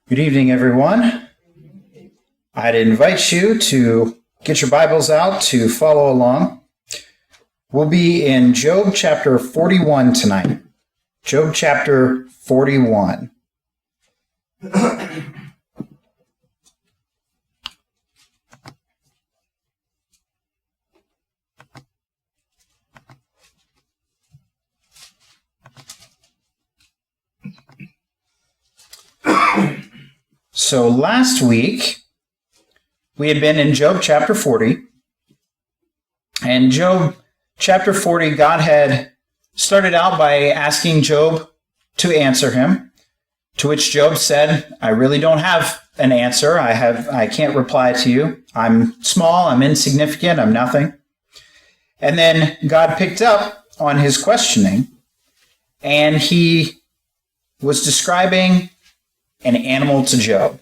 Good evening, everyone. I'd invite you to get your Bibles out to follow along. We'll be in Job chapter 41 tonight. Job chapter 41. So last week, we had been in Job chapter 40. And Job chapter 40, God had started out by asking Job to answer him, to which Job said, I really don't have an answer. I can't reply to you. I'm small, I'm insignificant, I'm nothing. And then God picked up on his questioning, and he was describing an animal to Job.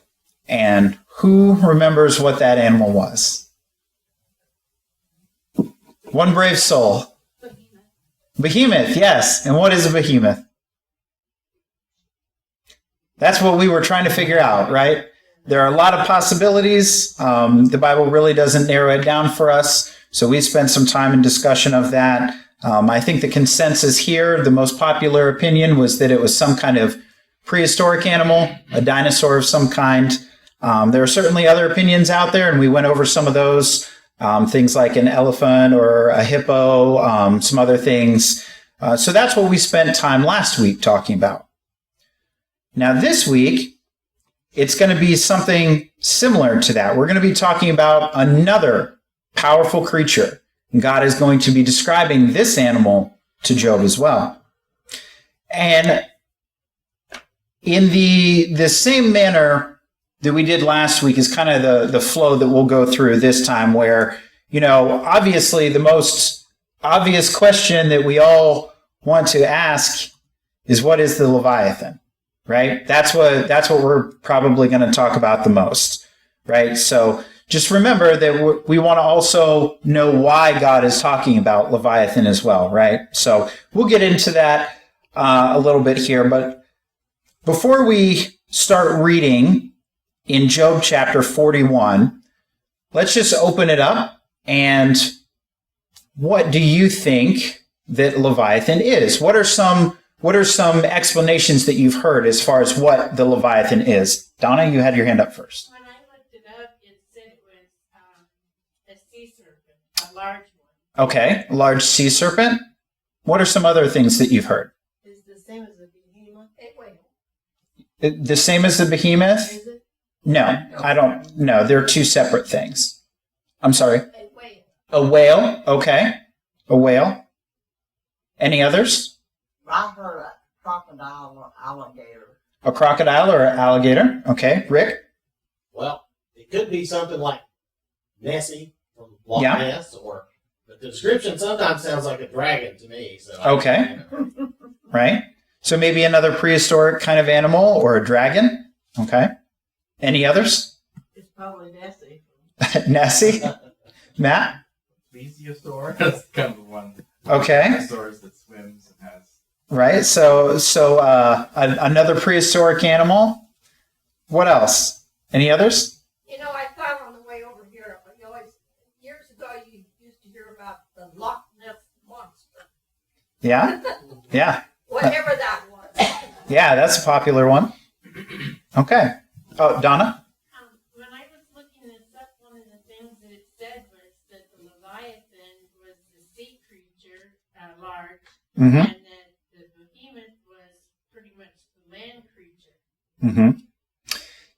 And who remembers what that animal was? One brave soul. Behemoth, yes. And what is a behemoth? That's what we were trying to figure out, right? There are a lot of possibilities. The Bible really doesn't narrow it down for us. So we spent some time in discussion of that. I think the consensus here, the most popular opinion, was that it was some kind of prehistoric animal, a dinosaur of some kind. There are certainly other opinions out there, and we went over some of those, things like an elephant or a hippo, some other things. So that's what we spent time last week talking about. Now this week, it's going to be something similar to that. We're going to be talking about another powerful creature. And God is going to be describing this animal to Job as well. And in the same manner that we did last week is kind of the flow that we'll go through this time, where, obviously the most obvious question that we all want to ask is, what is the Leviathan, right? That's what we're probably going to talk about the most, right? So just remember that we want to also know why God is talking about Leviathan as well, right? So we'll get into that a little bit here, but before we start reading in Job chapter 41, let's just open it up. And what do you think that Leviathan is? What are some explanations that you've heard as far as what the Leviathan is? Donna, you had your hand up first. When I looked it up, it said it was a sea serpent, a large one. Okay, a large sea serpent. What are some other things that you've heard? It's the same as a behemoth. The same as the behemoth? Is it? No, I don't. No, they're two separate things. I'm sorry. A whale. A whale. Okay. A whale. Any others? I heard a crocodile or alligator. A crocodile or an alligator. Okay. Rick? Well, it could be something like Nessie from Loch Ness, but the description sometimes sounds like a dragon to me. So Okay. Right. So maybe another prehistoric kind of animal or a dragon. Okay. Any others? It's probably Nessie. Nessie? Matt? Plesiosaur. That's kind of one. Okay. Dinosaurs that swims and has. Right. So another prehistoric animal. What else? Any others? I thought on the way over here, years ago you used to hear about the Loch Ness Monster. Yeah. Yeah. Whatever that was. Yeah, that's a popular one. Okay. Oh, Donna? When I was looking this up, one of the things that it said was that the Leviathan was the sea creature, large, Mm-hmm. and that the behemoth was pretty much the land creature. Mm-hmm.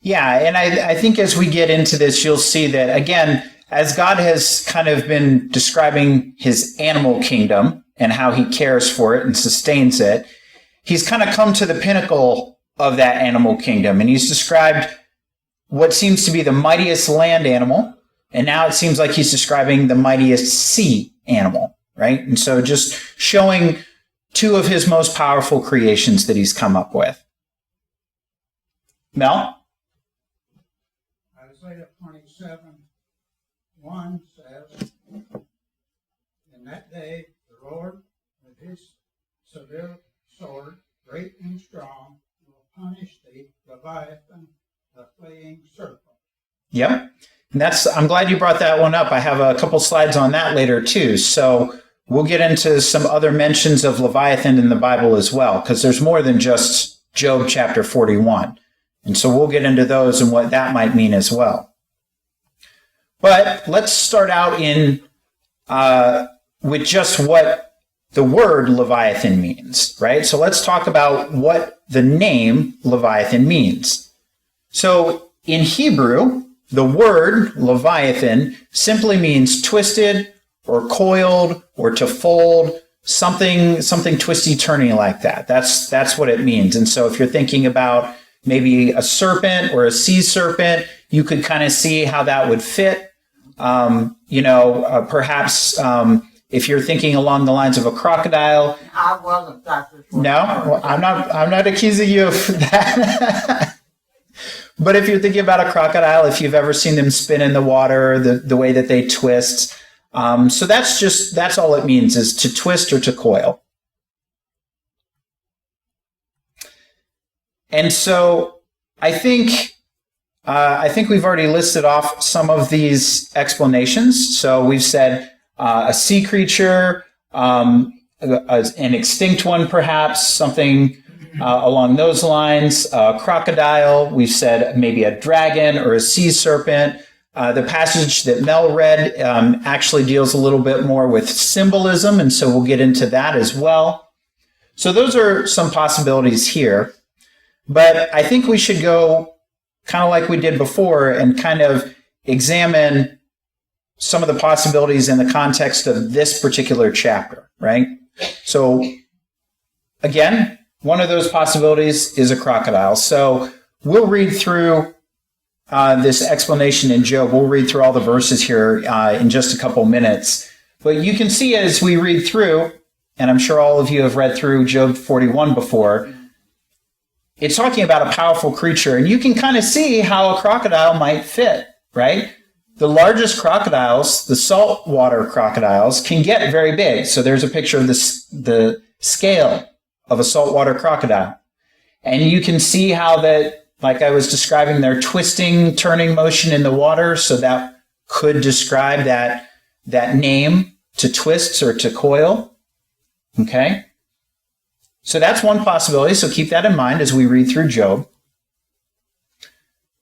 Yeah, and I think as we get into this, you'll see that, again, as God has kind of been describing his animal kingdom and how he cares for it and sustains it, he's kind of come to the pinnacle of that animal kingdom. And he's described what seems to be the mightiest land animal. And now it seems like he's describing the mightiest sea animal, right? And so just showing two of his most powerful creations that he's come up with. Mel? Isaiah 27:1 says, in that day the Lord with his severe sword, great and strong, will punish the Leviathan the fleeing serpent. Yep. And I'm glad you brought that one up. I have a couple slides on that later too. So we'll get into some other mentions of Leviathan in the Bible as well, because there's more than just Job chapter 41. And so we'll get into those and what that might mean as well. But let's start out with just what the word Leviathan means, right? So let's talk about what the name Leviathan means. So in Hebrew, the word Leviathan simply means twisted or coiled or to fold, something twisty turny like that. That's what it means. And so if you're thinking about maybe a serpent or a sea serpent, you could kind of see how that would fit. Perhaps if you're thinking along the lines of a crocodile. I wasn't, that's just what No, well, I'm not accusing you of that. But if you're thinking about a crocodile, if you've ever seen them spin in the water, the way that they twist. So that's all it means, is to twist or to coil. And so I think we've already listed off some of these explanations. So we've said a sea creature, an extinct one perhaps, something along those lines, a crocodile. We've said maybe a dragon or a sea serpent. The passage that Mel read actually deals a little bit more with symbolism, and so we'll get into that as well. So those are some possibilities here. But I think we should go kind of like we did before and kind of examine some of the possibilities in the context of this particular chapter, right? So again, one of those possibilities is a crocodile. So we'll read through this explanation in Job. We'll read through all the verses here in just a couple minutes. But you can see as we read through, and I'm sure all of you have read through Job 41 before, it's talking about a powerful creature, and you can kind of see how a crocodile might fit, right? The largest crocodiles, the saltwater crocodiles, can get very big. So there's a picture of the scale of a saltwater crocodile. And you can see how that, like I was describing, their twisting, turning motion in the water, so that could describe that name, to twist or to coil. Okay? So that's one possibility, so keep that in mind as we read through Job.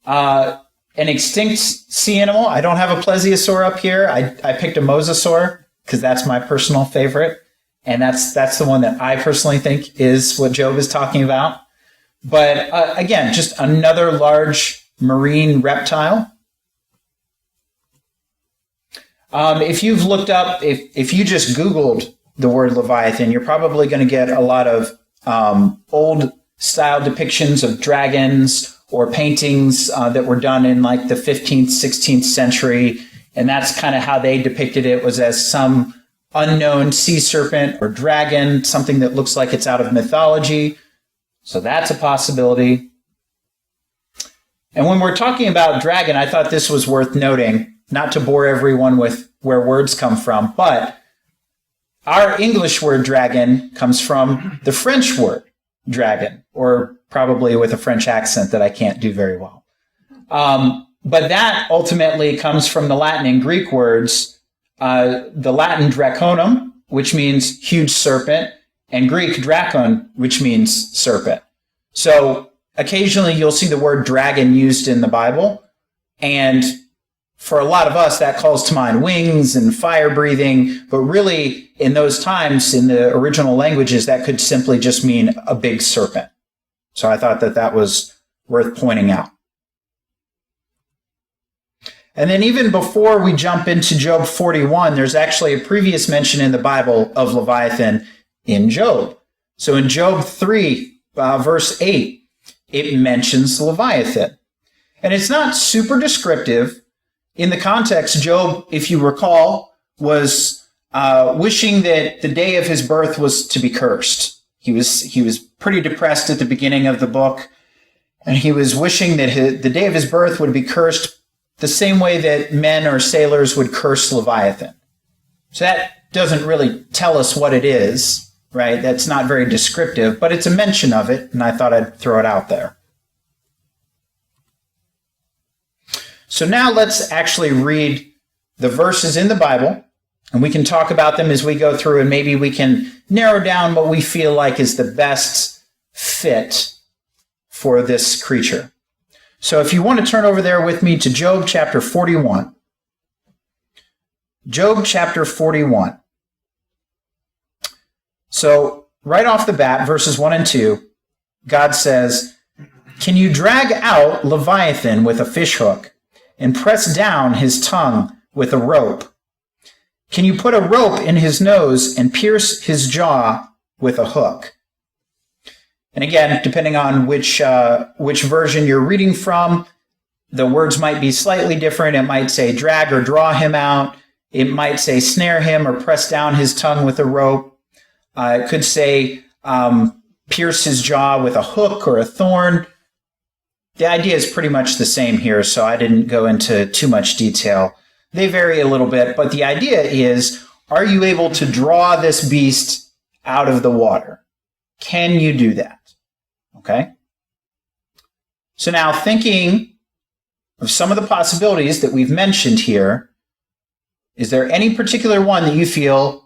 An extinct sea animal. I don't have a plesiosaur up here. I picked a mosasaur because that's my personal favorite, and that's the one that I personally think is what Job is talking about. But again, just another large marine reptile. If you've looked up, if you just Googled the word Leviathan, you're probably going to get a lot of old style depictions of dragons or paintings that were done in like the 15th, 16th century. And that's kind of how they depicted it, was as some unknown sea serpent or dragon, something that looks like it's out of mythology. So that's a possibility. And when we're talking about dragon, I thought this was worth noting, not to bore everyone with where words come from, but our English word dragon comes from the French word dragon, or probably with a French accent that I can't do very well. But that ultimately comes from the Latin and Greek words, the Latin draconum, which means huge serpent, and Greek drakon, which means serpent. So occasionally you'll see the word dragon used in the Bible, and for a lot of us, that calls to mind wings and fire breathing, but really in those times, in the original languages, that could simply just mean a big serpent. So I thought that was worth pointing out. And then even before we jump into Job 41, there's actually a previous mention in the Bible of Leviathan in Job. So in Job 3, verse 8, it mentions Leviathan. And it's not super descriptive. In the context, Job, if you recall, was wishing that the day of his birth was to be cursed. He was pretty depressed at the beginning of the book, and he was wishing that the day of his birth would be cursed the same way that men or sailors would curse Leviathan. So that doesn't really tell us what it is, right? That's not very descriptive, but it's a mention of it, and I thought I'd throw it out there. So now let's actually read the verses in the Bible, and we can talk about them as we go through, and maybe we can narrow down what we feel like is the best fit for this creature. So if you want to turn over there with me to Job chapter 41. Job chapter 41. So right off the bat, verses 1 and 2, God says, "Can you drag out Leviathan with a fishhook and press down his tongue with a rope? Can you put a rope in his nose and pierce his jaw with a hook?" And again, depending on which version you're reading from, the words might be slightly different. It might say drag or draw him out. It might say snare him or press down his tongue with a rope. It could say pierce his jaw with a hook or a thorn. The idea is pretty much the same here, so I didn't go into too much detail. They vary a little bit, but the idea is, are you able to draw this beast out of the water? Can you do that? Okay? So now, thinking of some of the possibilities that we've mentioned here, is there any particular one that you feel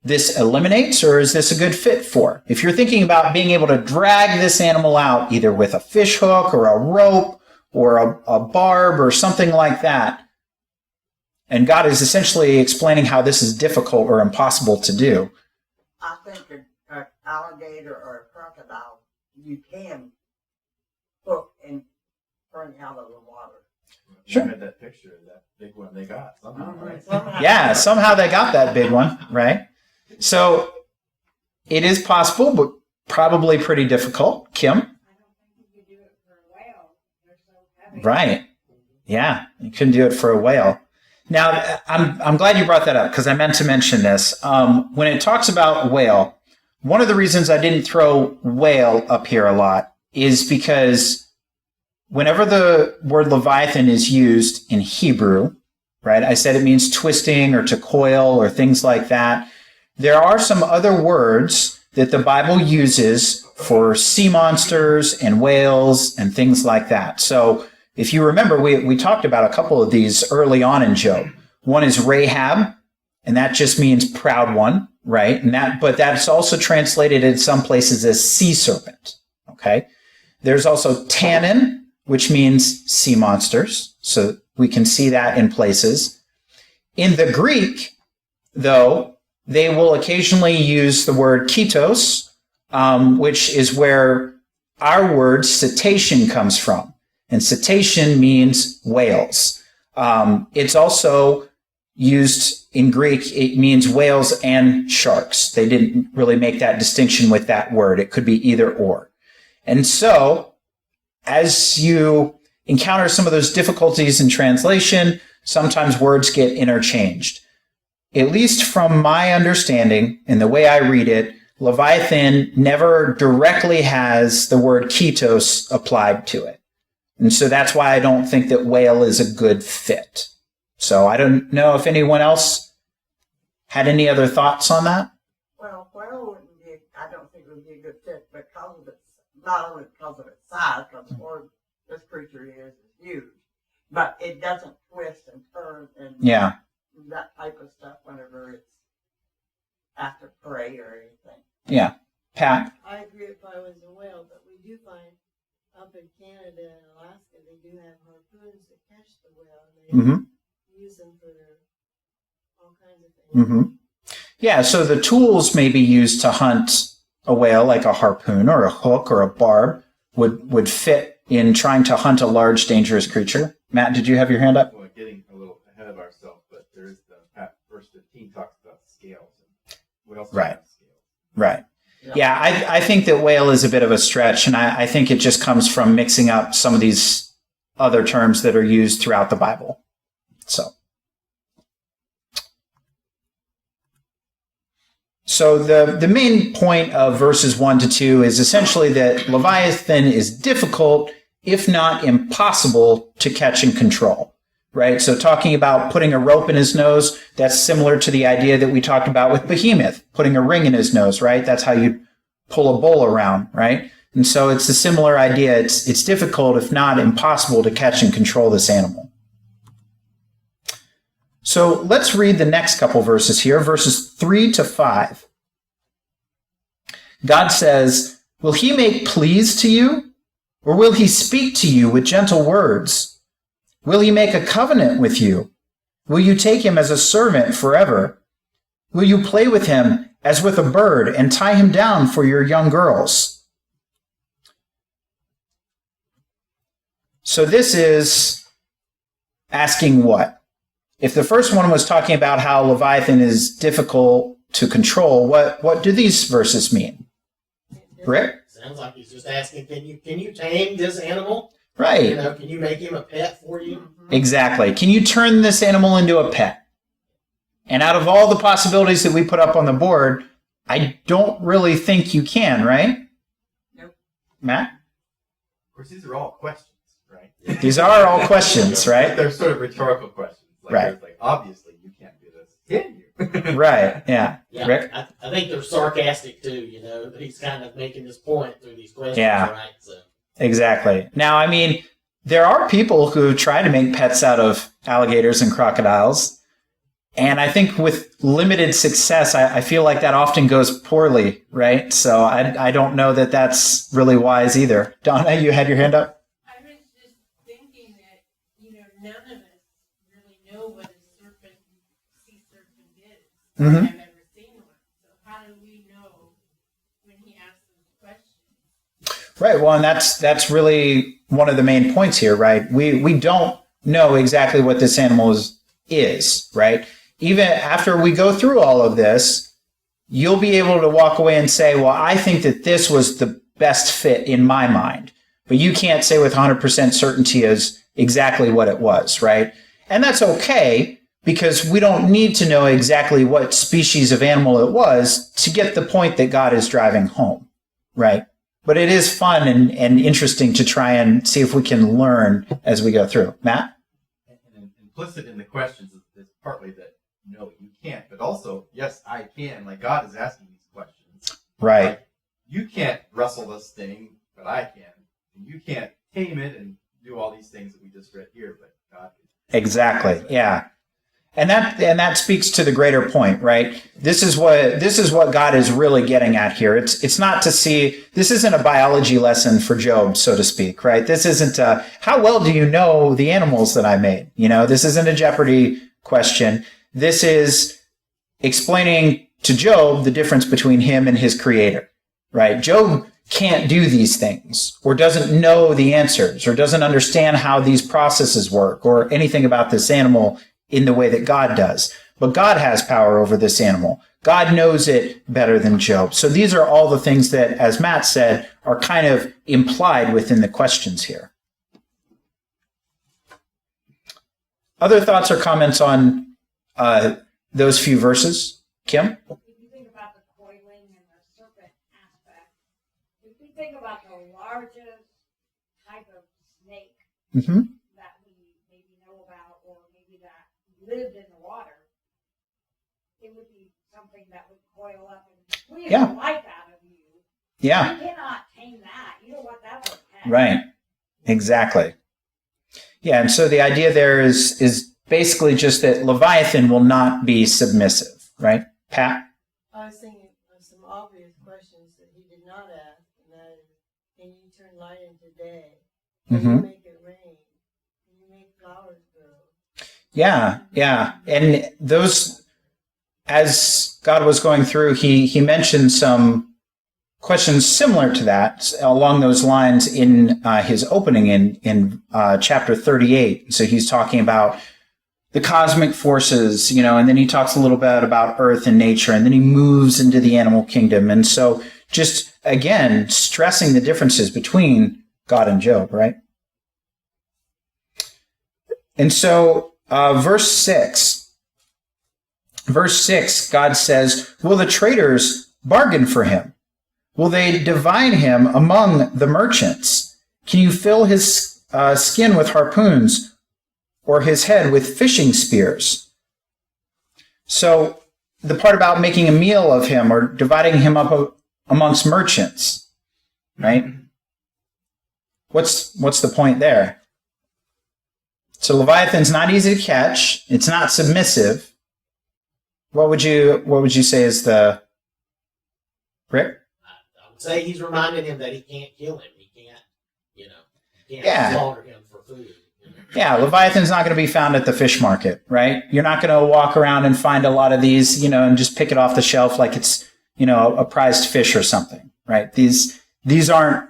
this eliminates, or is this a good fit for? If you're thinking about being able to drag this animal out, either with a fish hook or a rope or a barb or something like that, and God is essentially explaining how this is difficult or impossible to do. I think an alligator or a crocodile, you can hook and bring out of the water. You had that picture of that big one they got somehow, right? Yeah, somehow they got that big one, right? So it is possible, but probably pretty difficult. Kim? I don't think you could do it for a whale. They're so heavy. Right. Yeah, you couldn't do it for a whale. Now, I'm glad you brought that up, because I meant to mention this. When it talks about whale, one of the reasons I didn't throw whale up here a lot is because whenever the word Leviathan is used in Hebrew, right, I said it means twisting or to coil or things like that. There are some other words that the Bible uses for sea monsters and whales and things like that. So if you remember, we talked about a couple of these early on in Job. One is Rahab, and that just means proud one, right? But that's also translated in some places as sea serpent, okay? There's also Tannin, which means sea monsters. So we can see that in places. In the Greek, though, they will occasionally use the word ketos, which is where our word cetacean comes from. And cetacean means whales. It's also used in Greek, it means whales and sharks. They didn't really make that distinction with that word. It could be either or. And so, as you encounter some of those difficulties in translation, sometimes words get interchanged. At least from my understanding and the way I read it, Leviathan never directly has the word ketos applied to it. And so that's why I don't think that whale is a good fit. So I don't know if anyone else had any other thoughts on that. Well, whale wouldn't be, I don't think it would be a good fit because of its, not only because of its size, because this creature is huge, but it doesn't twist and turn and Yeah. that type of stuff whenever it's after prey or anything. Yeah. Pat? I agree if I was a whale, but we do find up in Canada and Alaska, they do have harpoons that catch the whale, and they Mm-hmm. use them for all kinds of things. Mm-hmm. Yeah, so the tools may be used to hunt a whale, like a harpoon or a hook or a barb, would fit in trying to hunt a large, dangerous creature. Matt, did you have your hand up? Well, getting a little ahead of ourselves, but there is verse 15 talks about scales. And what else? Right. Scales? Right. Yeah, I think that whale is a bit of a stretch, and I think it just comes from mixing up some of these other terms that are used throughout the Bible. So the main point of verses 1 to 2 is essentially that Leviathan is difficult, if not impossible, to catch and control. Right? So talking about putting a rope in his nose, that's similar to the idea that we talked about with Behemoth, putting a ring in his nose, right? That's how you pull a bull around, right? And so it's a similar idea. It's difficult, if not impossible, to catch and control this animal. So let's read the next couple verses here, verses 3 to 5. God says, "Will he make pleas to you? Or will he speak to you with gentle words? Will he make a covenant with you? Will you take him as a servant forever? Will you play with him as with a bird and tie him down for your young girls?" So this is asking what? If the first one was talking about how Leviathan is difficult to control, what do these verses mean? Rick? Sounds like he's just asking, can you tame this animal? Right. You know, can you make him a pet for you? Exactly. Can you turn this animal into a pet? And out of all the possibilities that we put up on the board, I don't really think you can, right? Nope. Matt? Of course, these are all questions, right? These are all questions, right? They're sort of rhetorical questions. Like, Right. there's like, obviously, you can't do this. Can you? Right, yeah. Yeah, Rick? I think they're sarcastic too, you know, that he's kind of making this point through these questions, Yeah. right? So, Exactly. Now, I mean, there are people who try to make pets out of alligators and crocodiles. And I think with limited success, I feel like that often goes poorly, right? So I don't know that that's really wise either. Donna, you had your hand up? I was just thinking that, none of us really know what a sea serpent is. Mhm. I've never seen one. So how do we know when he asks those questions? Right. Well, and that's really one of the main points here, right? We don't know exactly what this animal is, right? Even after we go through all of this, you'll be able to walk away and say, well, I think that this was the best fit in my mind. But you can't say with 100% certainty as exactly what it was, right? And that's okay, because we don't need to know exactly what species of animal it was to get the point that God is driving home, right? But it is fun and interesting to try and see if we can learn as we go through. Matt? And implicit in the questions is partly that, no, you can't. But also, yes, I can. Like, God is asking these questions. Right. Like, you can't wrestle this thing, but I can. And you can't tame it and do all these things that we just read here, but God can. Exactly. Yeah. And that speaks to the greater point, right? This is what God is really getting at here. It's not to see, this isn't a biology lesson for Job, so to speak, right? This isn't how well do you know the animals that I made? This isn't a Jeopardy question. This is explaining to Job the difference between him and his creator, right? Job can't do these things, or doesn't know the answers, or doesn't understand how these processes work, or anything about this animal in the way that God does. But God has power over this animal. God knows it better than Job. So these are all the things that, as Matt said, are kind of implied within the questions here. Other thoughts or comments on those few verses? Kim? If you think about the coiling and the serpent aspect, if we think about the largest type of snake Mm-hmm. that we maybe know about, or maybe that lived in the water, it would be something that would coil up and squeeze Yeah. the life out of you. Yeah, You cannot tame that. You know what that would have. right. Exactly. Yeah, and so the idea there is basically just that Leviathan will not be submissive, right? Pat? I was thinking of some obvious questions that he did not ask, and that is, can you turn light into day? Can you make it rain? Can you make flowers grow? Yeah. And those, as God was going through, he mentioned some questions similar to that along those lines in his opening in chapter 38. So he's talking about the cosmic forces, and then he talks a little bit about earth and nature, and then he moves into the animal kingdom. And so just, again, stressing the differences between God and Job, right? And so verse 6, God says, will the traders bargain for him? Will they divide him among the merchants? Can you fill his skin with harpoons, or his head with fishing spears? So the part about making a meal of him or dividing him up amongst merchants, right? What's the point there? So Leviathan's not easy to catch. It's not submissive. What would you say is the Rick? I would say he's reminding him that he can't kill him. He can't, Yeah. slaughter him for food. Yeah, Leviathan's not going to be found at the fish market, right? You're not going to walk around and find a lot of these, and just pick it off the shelf like it's, a prized fish or something, right? These aren't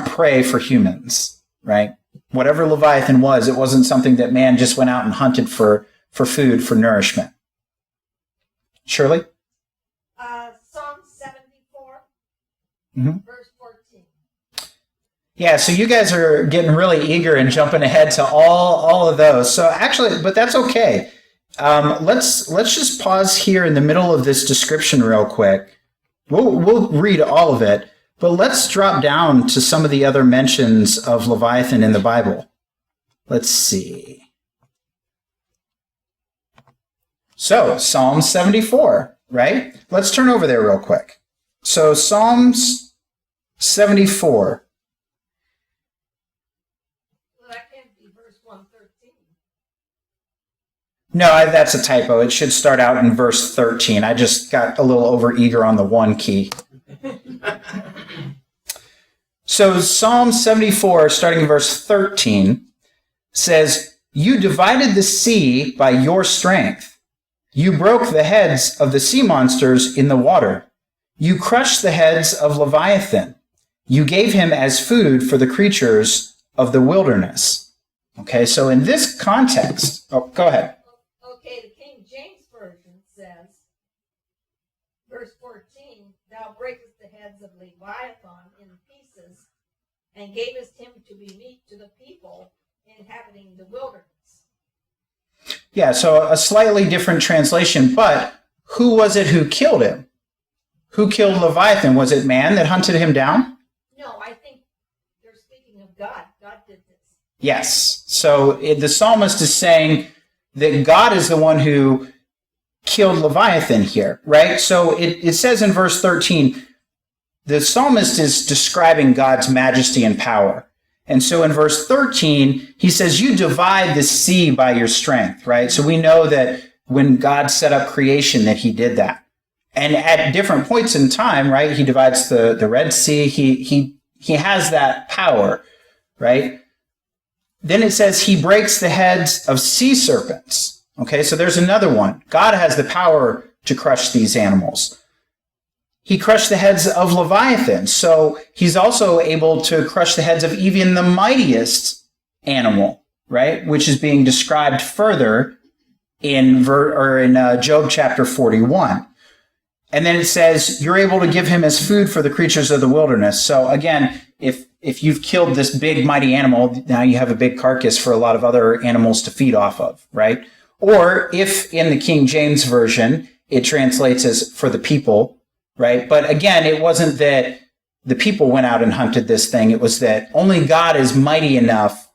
prey for humans, right? Whatever Leviathan was, it wasn't something that man just went out and hunted for food, for nourishment. Shirley? Psalm 74, Mhm. verse 14. Yeah, so you guys are getting really eager and jumping ahead to all of those. So actually, but that's okay. Let's just pause here in the middle of this description real quick. We'll read all of it, but let's drop down to some of the other mentions of Leviathan in the Bible. Let's see. So, Psalm 74, right? Let's turn over there real quick. So, Psalms 74. Well, that can't be verse 113. No, that's a typo. It should start out in verse 13. I just got a little overeager on the one key. So Psalm 74, starting in verse 13, says, "You divided the sea by your strength. You broke the heads of the sea monsters in the water. You crushed the heads of Leviathan. You gave him as food for the creatures of the wilderness." Okay, so in this context, go ahead. Okay, the King James Version says, verse 14, "Thou breakest the heads of Leviathan in pieces, and gavest him to be meat to the people inhabiting the wilderness." Yeah, so a slightly different translation, but who was it who killed him? Who killed Leviathan? Was it man that hunted him down? No, I think they're speaking of God. God did this. Yes. So the psalmist is saying that God is the one who killed Leviathan here, right? So it says in verse 13, the psalmist is describing God's majesty and power. And so in verse 13, he says, "You divide the sea by your strength," right? So we know that when God set up creation, that he did that. And at different points in time, right, he divides the Red Sea. He has that power, right? Then it says he breaks the heads of sea serpents. Okay, so there's another one. God has the power to crush these animals. He crushed the heads of Leviathan, so he's also able to crush the heads of even the mightiest animal, right? Which is being described further in Job chapter 41. And then it says, you're able to give him as food for the creatures of the wilderness. So again, if you've killed this big mighty animal, now you have a big carcass for a lot of other animals to feed off of, right? Or if in the King James Version, it translates as for the people, right? But again, it wasn't that the people went out and hunted this thing. It was that only God is mighty enough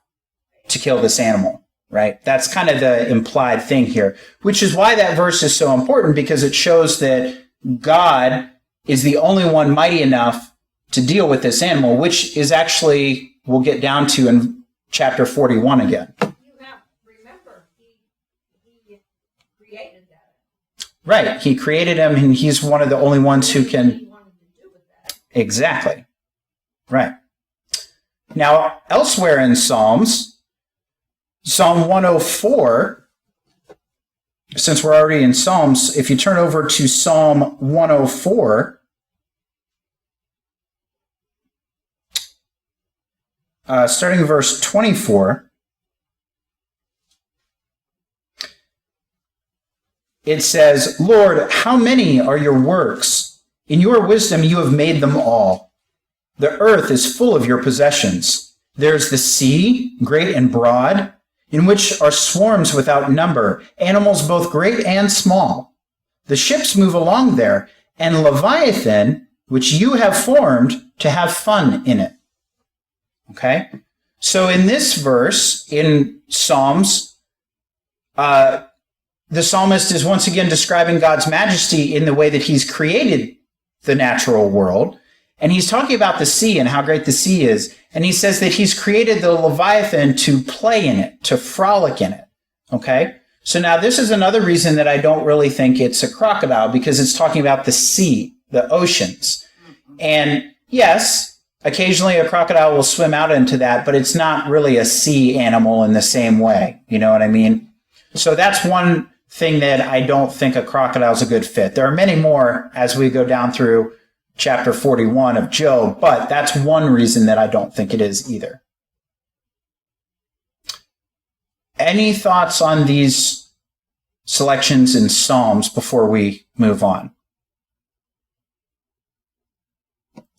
to kill this animal, right? That's kind of the implied thing here, which is why that verse is so important, because it shows that God is the only one mighty enough to deal with this animal, which is actually, we'll get down to in chapter 41 again. Remember, he created that. Right. He created him, and he's one of the only ones who can. He wanted to do with that. Exactly. Right. Now, elsewhere in Psalms, Psalm 104, since we're already in Psalms, if you turn over to Psalm 104, starting verse 24, it says, "Lord, how many are your works? In your wisdom you have made them all. The earth is full of your possessions. There's the sea, great and broad, in which are swarms without number, animals both great and small. The ships move along there, and Leviathan, which you have formed to have fun in it." Okay? So in this verse, in Psalms, the psalmist is once again describing God's majesty in the way that he's created the natural world. And he's talking about the sea and how great the sea is. And he says that he's created the Leviathan to play in it, to frolic in it. Okay? So now this is another reason that I don't really think it's a crocodile, because it's talking about the sea, the oceans. And yes, occasionally a crocodile will swim out into that, but it's not really a sea animal in the same way. You know what I mean? So that's one thing that I don't think a crocodile is a good fit. There are many more as we go down through chapter 41 of Job, but that's one reason that I don't think it is either. Any thoughts on these selections in Psalms before we move on?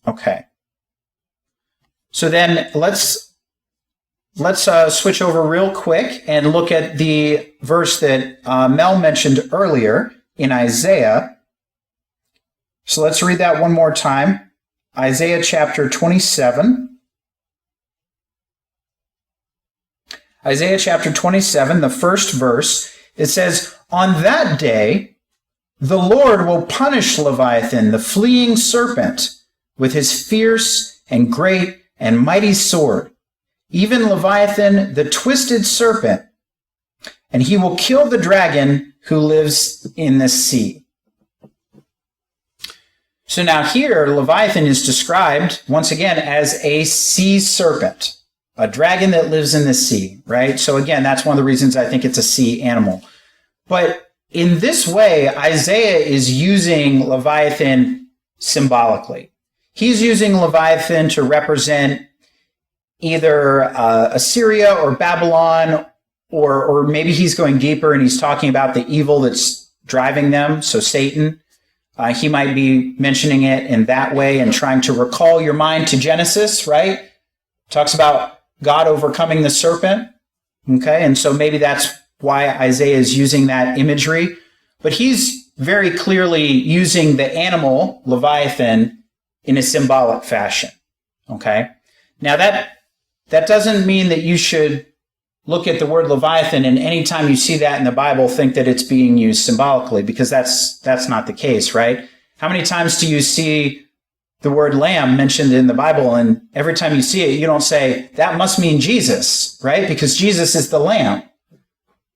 Okay. So then let's switch over real quick and look at the verse that Mel mentioned earlier in Isaiah. So let's read that one more time. Isaiah chapter 27. Isaiah chapter 27, the first verse, it says, "On that day, the Lord will punish Leviathan, the fleeing serpent, with his fierce and great and mighty sword, even Leviathan, the twisted serpent, and he will kill the dragon who lives in the sea." So now here, Leviathan is described, once again, as a sea serpent, a dragon that lives in the sea, right? So again, that's one of the reasons I think it's a sea animal. But in this way, Isaiah is using Leviathan symbolically. He's using Leviathan to represent either Assyria or Babylon, or maybe he's going deeper and he's talking about the evil that's driving them, so Satan. He might be mentioning it in that way and trying to recall your mind to Genesis, right? Talks about God overcoming the serpent, okay? And so maybe that's why Isaiah is using that imagery. But he's very clearly using the animal, Leviathan, in a symbolic fashion, okay? Now that doesn't mean that you should look at the word Leviathan and anytime you see that in the Bible, think that it's being used symbolically, because that's not the case, right? How many times do you see the word lamb mentioned in the Bible, and every time you see it, you don't say, that must mean Jesus, right? Because Jesus is the lamb.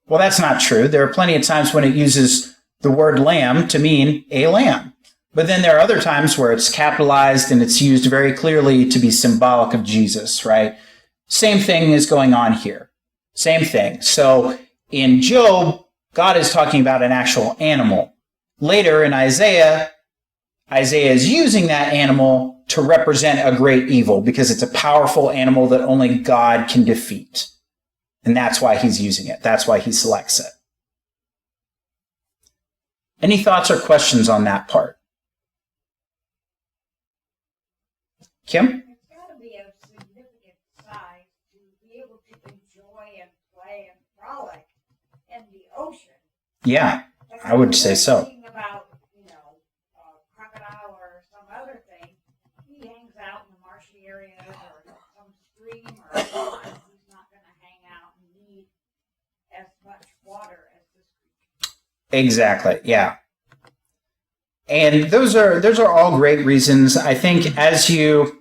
Well, that's not true. There are plenty of times when it uses the word lamb to mean a lamb. But then there are other times where it's capitalized and it's used very clearly to be symbolic of Jesus, right? Same thing is going on here. Same thing. So in Job, God is talking about an actual animal. Later in Isaiah is using that animal to represent a great evil because it's a powerful animal that only God can defeat. And that's why he's using it. That's why he selects it. Any thoughts or questions on that part? Kim? It's got to be of significant size to be able to enjoy and play and frolic in the ocean. Yeah, I would say so. Thinking about, a crocodile or some other thing, he hangs out in the marshy areas or some stream or a pond. He's not going to hang out and need as much water as this creature. Exactly, yeah. And those are all great reasons. I think as you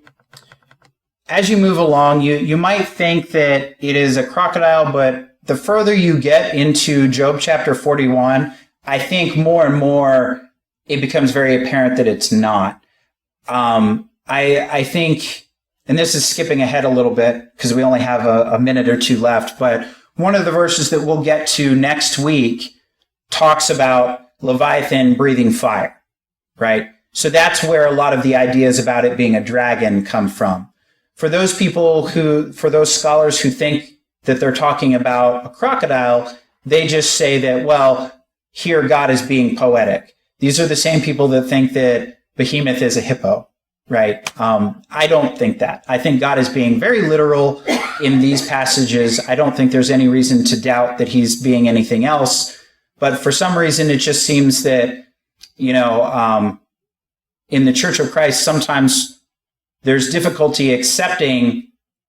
move along, you might think that it is a crocodile, but the further you get into Job chapter 41, I think more and more it becomes very apparent that it's not. I think, and this is skipping ahead a little bit because we only have a minute or two left, but one of the verses that we'll get to next week talks about Leviathan breathing fire. Right? So that's where a lot of the ideas about it being a dragon come from. For those scholars who think that they're talking about a crocodile, they just say that, well, here God is being poetic. These are the same people that think that Behemoth is a hippo, right? I don't think that. I think God is being very literal in these passages. I don't think there's any reason to doubt that he's being anything else. But for some reason, it just seems that in the Church of Christ, sometimes there's difficulty accepting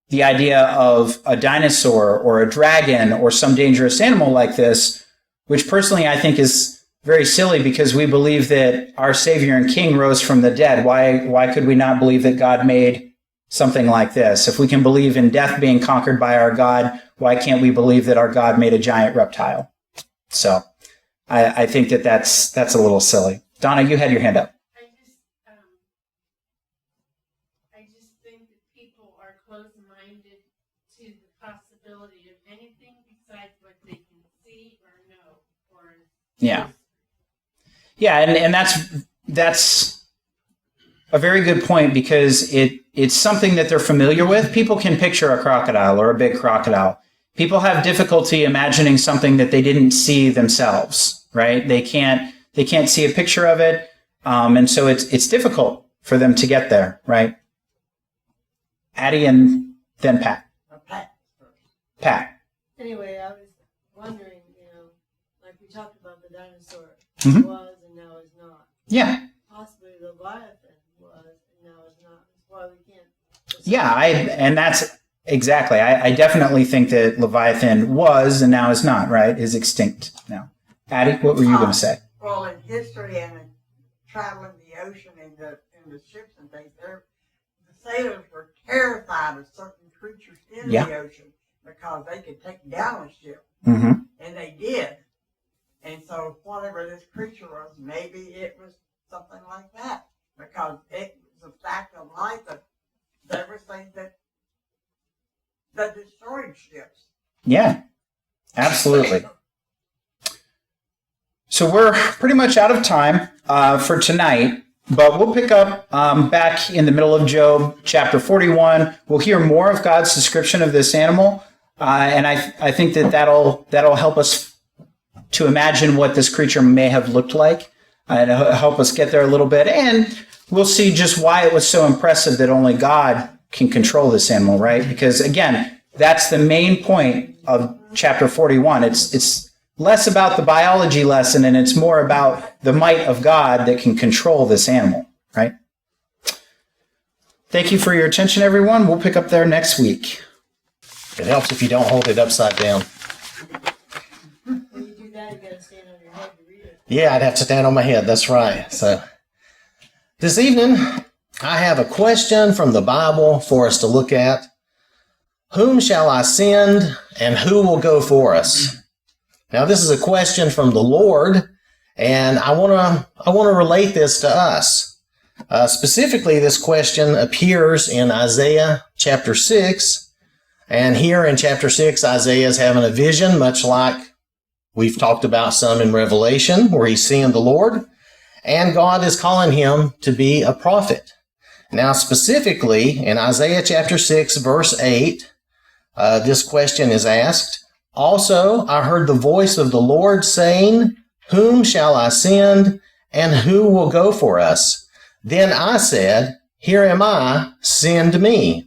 the idea of a dinosaur or a dragon or some dangerous animal like this, which personally I think is very silly because we believe that our Savior and King rose from the dead. Why could we not believe that God made something like this? If we can believe in death being conquered by our God, why can't we believe that our God made a giant reptile? So I think that's a little silly. Donna, you had your hand up. I just think that people are closed-minded to the possibility of anything besides what they can see or know. Yeah. Yeah, and that's a very good point because it's something that they're familiar with. People can picture a crocodile or a big crocodile. People have difficulty imagining something that they didn't see themselves, right? They can't see a picture of it, and so it's difficult for them to get there, right? Addie and then Pat. Pat first. Pat. Anyway, I was wondering, like we talked about the dinosaur Mhm. was and now is not. Yeah. Possibly Leviathan was and now is not. That's why we can't. Yeah, that's exactly. I definitely think that Leviathan was and now is not, right? Is extinct now. Addie, what were you going to say? Well, in history and in traveling the ocean in the ships and things, the sailors were terrified of certain creatures in Yeah. the ocean because they could take down a ship, Mm-hmm. and they did. And so whatever this creature was, maybe it was something like that, because it was a fact of life that there were things that destroyed ships. Yeah, absolutely. So we're pretty much out of time for tonight, but we'll pick up back in the middle of Job, chapter 41. We'll hear more of God's description of this animal, and I think that'll help us to imagine what this creature may have looked like, and help us get there a little bit. And we'll see just why it was so impressive that only God can control this animal, right? Because again, that's the main point of chapter 41. It's less about the biology lesson, and it's more about the might of God that can control this animal, right? Thank you for your attention, everyone. We'll pick up there next week. It helps if you don't hold it upside down. When you do that, you gotta stand on your head to read it. Yeah, I'd have to stand on my head. That's right. So this evening, I have a question from the Bible for us to look at. Whom shall I send, and who will go for us? Now, this is a question from the Lord, and I want to relate this to us. Specifically, this question appears in Isaiah chapter 6, and here in chapter 6, Isaiah is having a vision, much like we've talked about some in Revelation, where he's seeing the Lord, and God is calling him to be a prophet. Now, specifically, in Isaiah chapter 6, verse 8, this question is asked, "Also, I heard the voice of the Lord saying, Whom shall I send, and who will go for us? Then I said, Here am I, send me."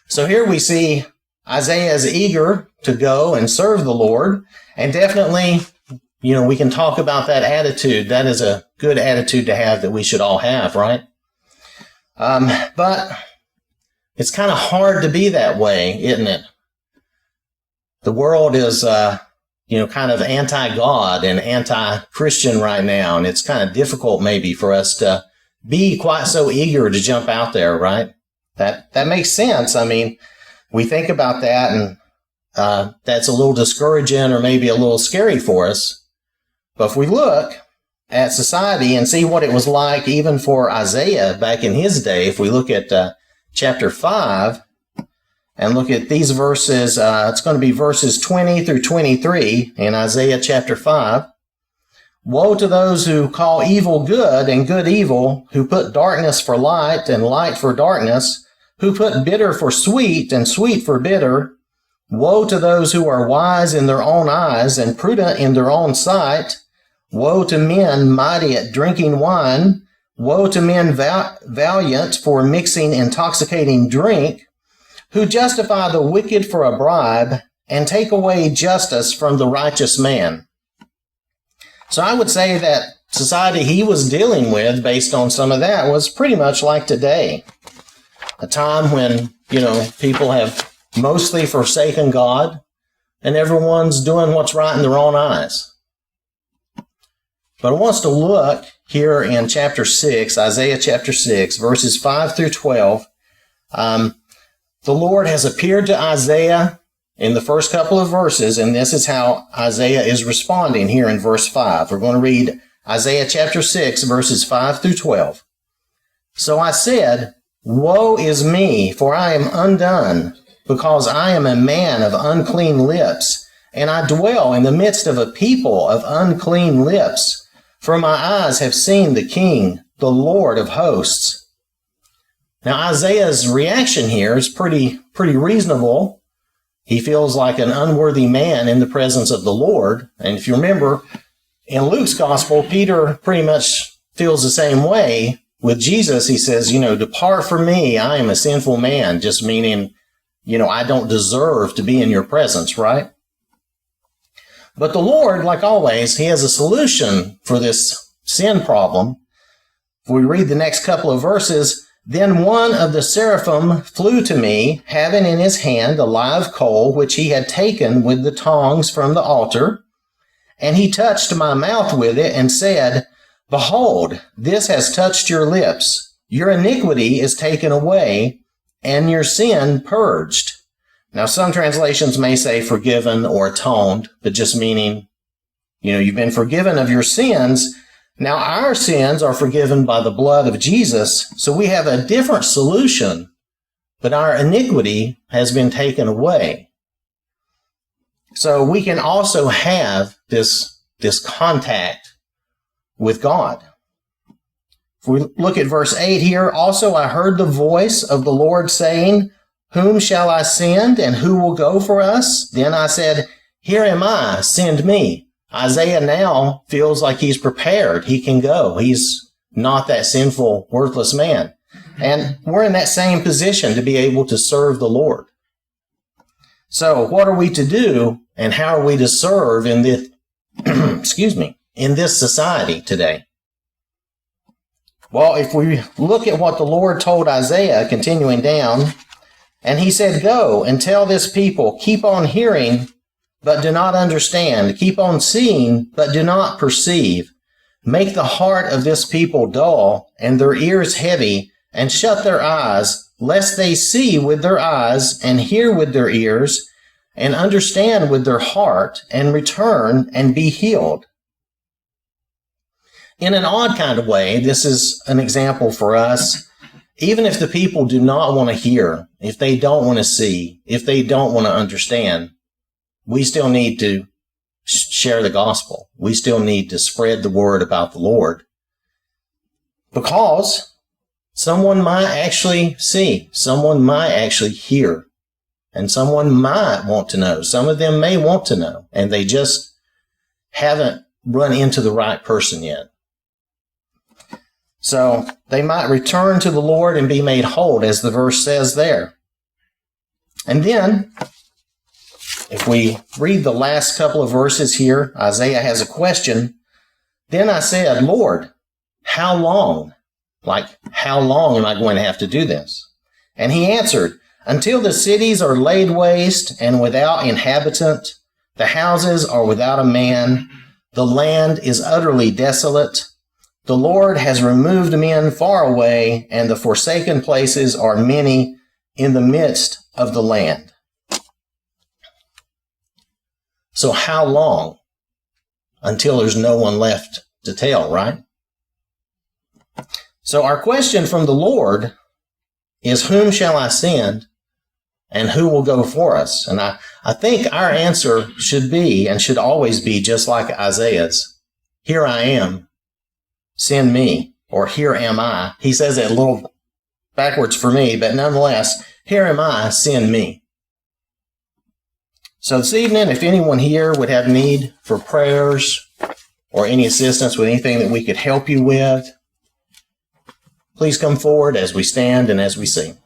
So here we see Isaiah is eager to go and serve the Lord, and definitely, we can talk about that attitude. That is a good attitude to have that we should all have, right? But it's kind of hard to be that way, isn't it? The world is, kind of anti-God and anti-Christian right now, and it's kind of difficult maybe for us to be quite so eager to jump out there, right? That makes sense. I mean, we think about that, and that's a little discouraging or maybe a little scary for us. But if we look at society and see what it was like even for Isaiah back in his day, if we look at chapter 5 and look at these verses, it's going to be verses 20 through 23 in Isaiah chapter 5. "Woe to those who call evil good and good evil, who put darkness for light and light for darkness, who put bitter for sweet and sweet for bitter. Woe to those who are wise in their own eyes and prudent in their own sight. Woe to men mighty at drinking wine. Woe to men valiant for mixing intoxicating drink, who justify the wicked for a bribe and take away justice from the righteous man." So I would say that society he was dealing with, based on some of that, was pretty much like today. A time when, people have mostly forsaken God and everyone's doing what's right in their own eyes. But I want us to look here in chapter 6, Isaiah chapter 6, verses 5 through 12. The Lord has appeared to Isaiah in the first couple of verses, and this is how Isaiah is responding here in verse 5. We're going to read Isaiah chapter 6, verses 5 through 12. So I said, Woe is me, for I am undone, because I am a man of unclean lips, and I dwell in the midst of a people of unclean lips. For my eyes have seen the King, the Lord of hosts. Now Isaiah's reaction here is pretty reasonable. He feels like an unworthy man in the presence of the Lord. And if you remember, in Luke's gospel, Peter pretty much feels the same way. With Jesus, he says, depart from me, I am a sinful man, just meaning, I don't deserve to be in your presence, right? But the Lord, like always, he has a solution for this sin problem. If we read the next couple of verses, then one of the seraphim flew to me, having in his hand a live coal, which he had taken with the tongs from the altar. And he touched my mouth with it and said, Behold, this has touched your lips. Your iniquity is taken away, and your sin purged. Now, some translations may say forgiven or atoned, but just meaning, you've been forgiven of your sins. Now, our sins are forgiven by the blood of Jesus, so we have a different solution, but our iniquity has been taken away. So we can also have this contact with God. If we look at verse 8 here, also I heard the voice of the Lord saying, Whom shall I send, and who will go for us? Then I said, Here am I, send me. Isaiah now feels like he's prepared. He can go. He's not that sinful, worthless man. And we're in that same position to be able to serve the Lord. So what are we to do, and how are we to serve in this, in this society today? Well, if we look at what the Lord told Isaiah, continuing down, and he said, Go and tell this people, keep on hearing, but do not understand. Keep on seeing, but do not perceive. Make the heart of this people dull, and their ears heavy, and shut their eyes, lest they see with their eyes, and hear with their ears, and understand with their heart, and return, and be healed. In an odd kind of way, this is an example for us. Even if the people do not want to hear, if they don't want to see, if they don't want to understand, we still need to share the gospel. We still need to spread the word about the Lord. Because someone might actually see, someone might actually hear, and someone might want to know. Some of them may want to know, and they just haven't run into the right person yet. So they might return to the Lord and be made whole, as the verse says there. And then, if we read the last couple of verses here, Isaiah has a question. Then I said, Lord, how long? How long am I going to have to do this? And he answered, until the cities are laid waste and without inhabitant, the houses are without a man, the land is utterly desolate. The Lord has removed men far away, and the forsaken places are many in the midst of the land. So how long? Until there's no one left to tell, right? So our question from the Lord is, whom shall I send, and who will go for us? And I think our answer should be, and should always be, just like Isaiah's. Here I am. Send me, or here am I. He says it a little backwards for me, but nonetheless, here am I, send me. So this evening, if anyone here would have need for prayers or any assistance with anything that we could help you with, please come forward as we stand and as we sing.